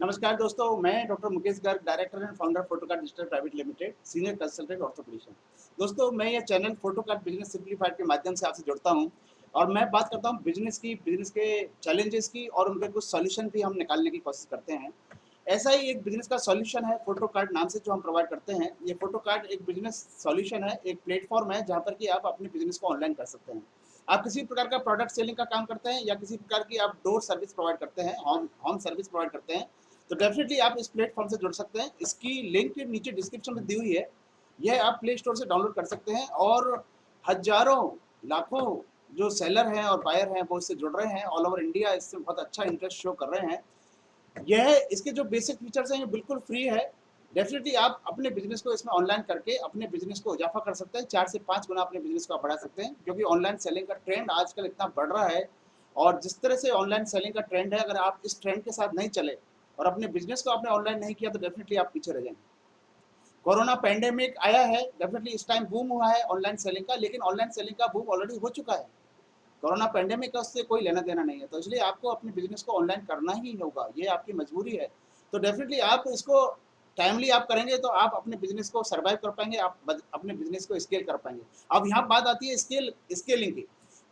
नमस्कार दोस्तों, मैं doctor Mukesh Garg, director and founder Photokart digital private limited, senior consultant orthopaedician. दोस्तों, मैं ये चैनल फोटोकार्ट बिजनेस सिंप्लीफाइड के माध्यम से आपसे जुड़ता हूं और मैं बात करता हूं बिजनेस की, बिजनेस के चैलेंजेस की और उनके कुछ सॉल्यूशन भी हम निकालने की कोशिश करते हैं। ऐसा ही एक बिजनेस का सॉल्यूशन है फोटोकार्ट नाम से जो हम प्रोवाइड करते हैं। ये फोटोकार्ट एक बिजनेस सॉल्यूशन है, एक प्लेटफॉर्म है जहाँ पर कि आप अपने बिजनेस को ऑनलाइन कर सकते हैं। आप किसी प्रकार का प्रोडक्ट सेलिंग का काम करते हैं या किसी प्रकार की आप डोर सर्विस प्रोवाइड करते हैं, होम होम सर्विस प्रोवाइड करते हैं, तो डेफिनेटली आप इस प्लेटफॉर्म से जुड़ सकते हैं। इसकी लिंक नीचे डिस्क्रिप्शन में दी हुई है। यह आप प्ले स्टोर से डाउनलोड कर सकते हैं और हजारों लाखों जो सेलर हैं और बायर हैं वो इससे जुड़ रहे हैं। ऑल ओवर इंडिया इससे बहुत अच्छा इंटरेस्ट शो कर रहे हैं। यह इसके जो बेसिक फीचर्स हैं ये बिल्कुल फ्री है। डेफिनेटली आप अपने बिजनेस को इसमें ऑनलाइन करके अपने बिजनेस को इजाफा कर सकते हैं। 4 से 5 गुना अपने बिजनेस को आप बढ़ा सकते हैं, क्योंकि ऑनलाइन सेलिंग का ट्रेंड आजकल इतना बढ़ रहा है। और जिस तरह से ऑनलाइन सेलिंग का ट्रेंड है, अगर आप इस ट्रेंड के साथ नहीं चले और अपने बिजनेस को आपने ऑनलाइन नहीं किया तो डेफिनेटली आप पीछे रह जाएंगे। कोरोना पैंडेमिक आया है, डेफिनेटली इस टाइम बूम हुआ है ऑनलाइन सेलिंग का, लेकिन ऑनलाइन सेलिंग का बूम ऑलरेडी हो चुका है। कोरोना पैंडेमिक का उससे कोई लेना देना नहीं है, तो इसलिए आपको अपने बिजनेस को ऑनलाइन करना ही होगा, ये आपकी मजबूरी है। तो डेफिनेटली आप इसको टाइमली आप करेंगे तो आप अपने बिजनेस को सर्वाइव कर पाएंगे, आप अपने बिजनेस को स्केल कर पाएंगे। अब यहाँ बात आती है स्केलिंग की।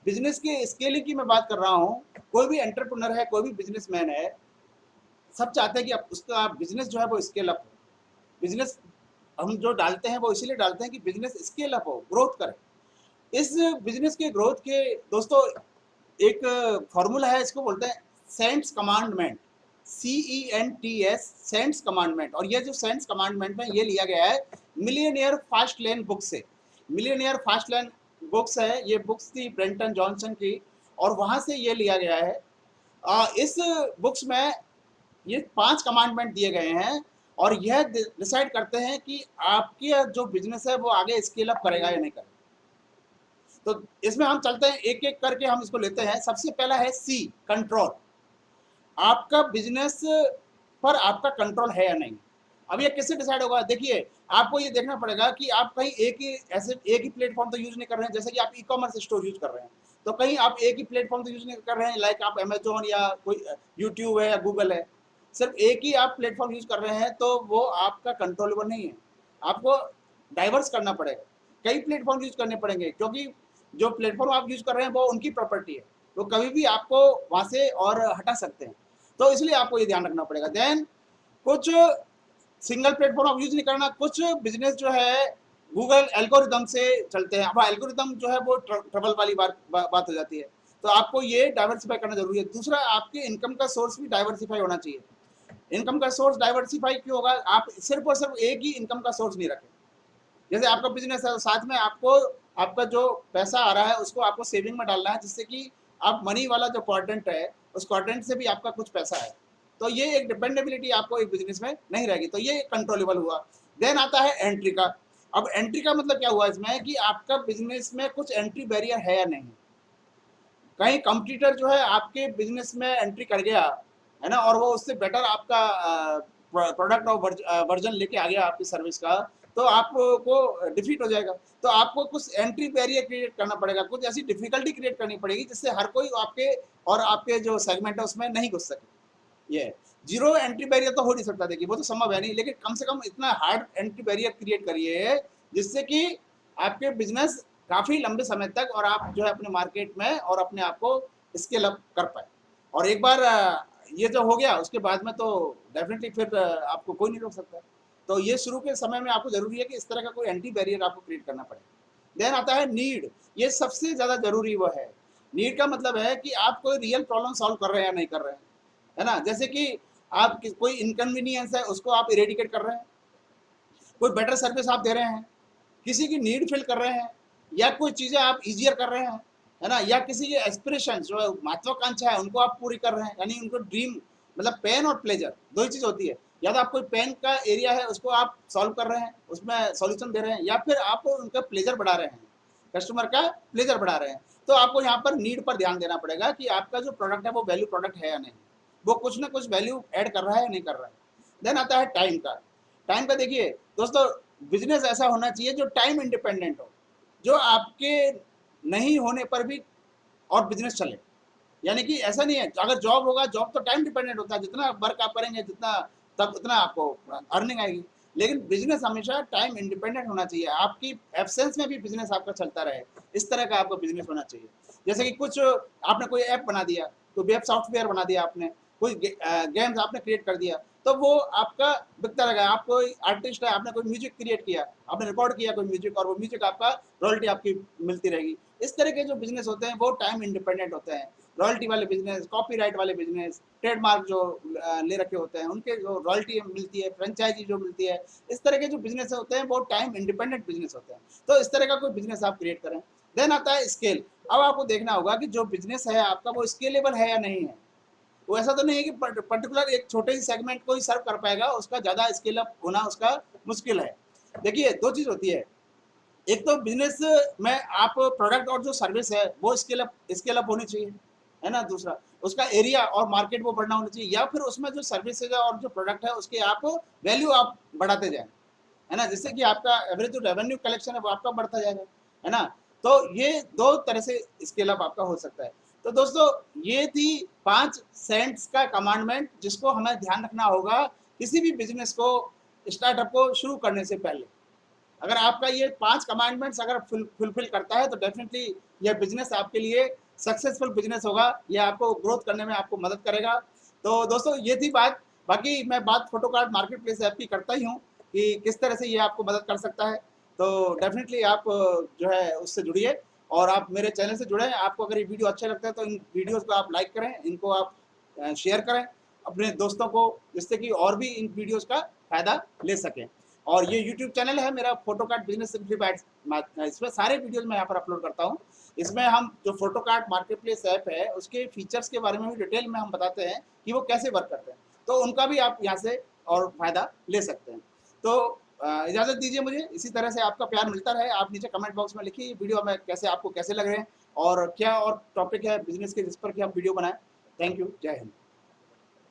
बिजनेस की स्केलिंग की मैं बात कर रहा हूँ। कोई भी एंटरप्रेन्योर है, कोई भी बिजनेसमैन है, सब चाहते हैं कि अब उसका बिजनेस जो है वो स्केल अप हो। बिजनेस हम जो डालते हैं वो इसीलिए डालते हैं कि बिजनेस स्केल अप हो, ग्रोथ करे। इस बिजनेस के ग्रोथ के दोस्तों एक फॉर्मूला है, इसको बोलते हैं cents commandment. CENTS, cents commandment. और ये जो सेंट्स कमांडमेंट है ये लिया गया है मिलियनियर फास्ट लेन बुक से। मिलियनियर फास्ट लेन बुक्स है, ये बुक्स थी ब्रेंटन जॉनसन की, और वहां से ये लिया गया है। इस बुक्स में ये 5 कमांडमेंट दिए गए हैं और यह डिसाइड करते हैं कि आपकी जो बिजनेस है वो आगे स्केल अप करेगा या नहीं करेगा। तो इसमें हम चलते हैं, एक एक करके हम इसको लेते हैं। सबसे पहला है C, कंट्रोल। आपका बिजनेस पर आपका कंट्रोल है या नहीं। अब ये किससे डिसाइड होगा? देखिए, आपको ये देखना पड़ेगा कि आप कहीं एक ही प्लेटफॉर्म तो यूज नहीं कर रहे हैं। जैसे कि आप ई कॉमर्स स्टोर यूज कर रहे हैं, तो कहीं आप एक ही प्लेटफॉर्म तो यूज नहीं कर रहे हैं, लाइक आप अमेजोन या कोई यूट्यूब है या गूगल है। सिर्फ एक ही आप प्लेटफॉर्म यूज कर रहे हैं तो वो आपका कंट्रोलेबल नहीं है। आपको डाइवर्स करना पड़ेगा, कई प्लेटफॉर्म यूज करने पड़ेंगे, क्योंकि जो प्लेटफॉर्म आप यूज कर रहे हैं वो उनकी प्रॉपर्टी है, वो कभी भी आपको वहां से और हटा सकते हैं। तो इसलिए आपको ये ध्यान रखना पड़ेगा। देन कुछ सिंगल प्लेटफॉर्म आप यूज नहीं करना। कुछ बिजनेस जो है गूगल एल्गोरिदम से चलते हैं। अब एल्गोरिदम जो है वो ट्रबल वाली बात हो जाती है। तो आपको ये डाइवर्सिफाई करना जरूरी है। दूसरा, आपके इनकम का सोर्स भी डाइवर्सिफाई होना चाहिए। इनकम का सोर्स डाइवर्सिफाई क्यों होगा? आप सिर्फ और सिर्फ एक ही इनकम का सोर्स नहीं रखें। जैसे आपका बिजनेस है, साथ में आपको आपका जो पैसा आ रहा है उसको आपको सेविंग में डालना है, जिससे कि आप मनी वाला जो क्वाड्रेंट है उस क्वाड्रेंट से भी आपका कुछ पैसा है। तो ये एक डिपेंडेबिलिटी आपको एक बिजनेस में नहीं रहेगी, तो ये कंट्रोलेबल हुआ। देन आता है एंट्री का। अब एंट्री का मतलब क्या हुआ इसमें कि आपका बिजनेस में कुछ एंट्री बैरियर है या नहीं। कहीं कंपटीटर जो है आपके बिजनेस में एंट्री कर गया है ना, और वो उससे बेटर आपका प्रोडक्ट और वर्जन लेके आ गया आपकी सर्विस का, तो आपको डिफीट हो जाएगा। तो आपको कुछ एंट्री बैरियर क्रिएट करना पड़ेगा, कुछ ऐसी डिफिकल्टी क्रिएट करनी पड़ेगी जिससे हर कोई आपके जो सेगमेंट है उसमें नहीं घुस सके। ये जीरो एंट्री बैरियर तो हो नहीं सकता, देखिए वो तो संभव है नहीं, लेकिन कम से कम इतना हार्ड एंट्री बैरियर क्रिएट करिए जिससे कि आपके बिजनेस काफी लंबे समय तक और आप जो है अपने मार्केट में और अपने आप को स्केल अप कर पाए। और एक बार ये जो हो गया उसके बाद में तो डेफिनेटली फिर आपको कोई नहीं रोक सकता। तो ये शुरू के समय में आपको जरूरी है कि इस तरह का कोई एंटी बैरियर आपको क्रिएट करना पड़े। देन आता है नीड। ये सबसे ज्यादा जरूरी वो है। नीड का मतलब है कि आप कोई रियल प्रॉब्लम सॉल्व कर रहे हैं या नहीं कर रहे हैं, है ना। जैसे कि आप कोई इनकन्वीनियंस है उसको आप इरेडिकेट कर रहे हैं, कोई बेटर सर्विस आप दे रहे हैं, किसी की नीड फिल कर रहे हैं, या कोई चीज़ें आप इजियर कर रहे हैं, है ना, या किसी के एस्पिरेशन जो महत्वाकांक्षा है उनको आप पूरी कर रहे हैं, यानी उनको ड्रीम, मतलब पेन और प्लेजर दो ही चीज़ होती है। या तो आप कोई पेन का एरिया है उसको आप सॉल्व कर रहे हैं, उसमें सॉल्यूशन दे रहे हैं, या फिर आप उनका प्लेजर बढ़ा रहे हैं, कस्टमर का प्लेजर बढ़ा रहे हैं। तो आपको यहाँ पर नीड पर ध्यान देना पड़ेगा कि आपका जो प्रोडक्ट है वो वैल्यू प्रोडक्ट है या नहीं, वो कुछ ना कुछ वैल्यू ऐड कर रहा है या नहीं कर रहा है। देन आता है टाइम का। टाइम का देखिए दोस्तों, बिजनेस ऐसा होना चाहिए जो टाइम इंडिपेंडेंट हो, जो आपके नहीं होने पर भी और बिजनेस चले। यानी कि ऐसा नहीं है, अगर जॉब होगा, जॉब तो टाइम डिपेंडेंट होता है, जितना वर्क आप करेंगे जितना तब उतना आपको अर्निंग आएगी। लेकिन बिजनेस हमेशा टाइम इंडिपेंडेंट होना चाहिए, आपकी एब्सेंस में भी बिजनेस आपका चलता रहे, इस तरह का आपका बिजनेस होना चाहिए। जैसे कि कुछ आपने कोई ऐप बना दिया, कोई वेब सॉफ्टवेयर बना दिया आपने, कोई गेम्स आपने क्रिएट कर दिया, तो वो आपका बिकता रहेगा। आप कोई आर्टिस्ट है, आपने कोई म्यूजिक क्रिएट किया, आपने रिकॉर्ड किया कोई म्यूजिक, और वो म्यूजिक आपका रॉयल्टी आपकी मिलती रहेगी। इस तरह के जो बिजनेस होते हैं वो टाइम इंडिपेंडेंट होते हैं। रॉयल्टी वाले बिजनेस, कॉपीराइट वाले बिजनेस, ट्रेडमार्क जो ले रखे होते हैं उनके जो रॉयल्टी मिलती है, फ्रेंचाइजी जो मिलती है, इस तरह के जो बिजनेस होते हैं वो टाइम इंडिपेंडेंट बिजनेस होते हैं। तो इस तरह का कोई बिजनेस आप क्रिएट करें। देन आता है स्केल। अब आपको देखना होगा कि जो बिजनेस है आपका वो स्केलेबल है या नहीं है। वो ऐसा तो नहीं है कि पर्टिकुलर एक छोटे ही सेगमेंट को ही सर्व कर पाएगा, उसका ज़्यादा स्केल अप होना उसका मुश्किल है। देखिए, दो चीज़ होती है, एक तो बिजनेस में आप प्रोडक्ट और जो सर्विस है वो स्केल अप होनी चाहिए, है ना। दूसरा, उसका एरिया और मार्केट वो बढ़ना होना चाहिए, या फिर उसमें जो सर्विसेज है और जो प्रोडक्ट है उसके आप वैल्यू आप बढ़ाते जाएं, है ना, जिससे कि आपका एवरेज जो रेवेन्यू कलेक्शन है वो आपका बढ़ता जाएगा, है ना। तो ये दो तरह से स्केल अप आपका हो सकता है। तो दोस्तों, ये थी 5 सेंट्स का कमांडमेंट जिसको हमें ध्यान रखना होगा किसी भी बिजनेस को, स्टार्टअप को शुरू करने से पहले। अगर आपका ये 5 कमांडमेंट्स अगर फुलफिल करता है तो डेफिनेटली यह बिजनेस आपके लिए सक्सेसफुल बिजनेस होगा, यह आपको ग्रोथ करने में आपको मदद करेगा। तो दोस्तों, ये थी बात। बाकी मैं बात फोटोकार्ड मार्केट प्लेस ऐप की करता ही हूँ कि किस तरह से ये आपको मदद कर सकता है। तो डेफिनेटली आप जो है उससे जुड़िए, और आप मेरे चैनल से जुड़े। आपको अगर ये वीडियो अच्छा लगता है तो इन वीडियोज़ को आप लाइक करें, इनको आप शेयर करें अपने दोस्तों को, जिससे कि और भी इन वीडियोज़ का फ़ायदा ले सकें। और ये यूट्यूब चैनल है मेरा, फोटोकार्ड बिजनेस सिंप्लीफाइड। इसमें सारे वीडियोज मैं यहाँ पर अपलोड करता हूँ। इसमें हम जो फोटोकार्ड मार्केट प्लेस ऐप है उसके फीचर्स के बारे में भी डिटेल में हम बताते हैं कि वो कैसे वर्क करते हैं, तो उनका भी आप यहाँ से और फायदा ले सकते हैं। तो इजाज़त दीजिए मुझे, इसी तरह से आपका प्यार मिलता रहे। आप नीचे कमेंट बॉक्स में लिखिए वीडियो में कैसे आपको कैसे लग रहे हैं, और क्या और टॉपिक है बिजनेस के जिस पर कि हम वीडियो बनाएं। थैंक यू, जय हिंद।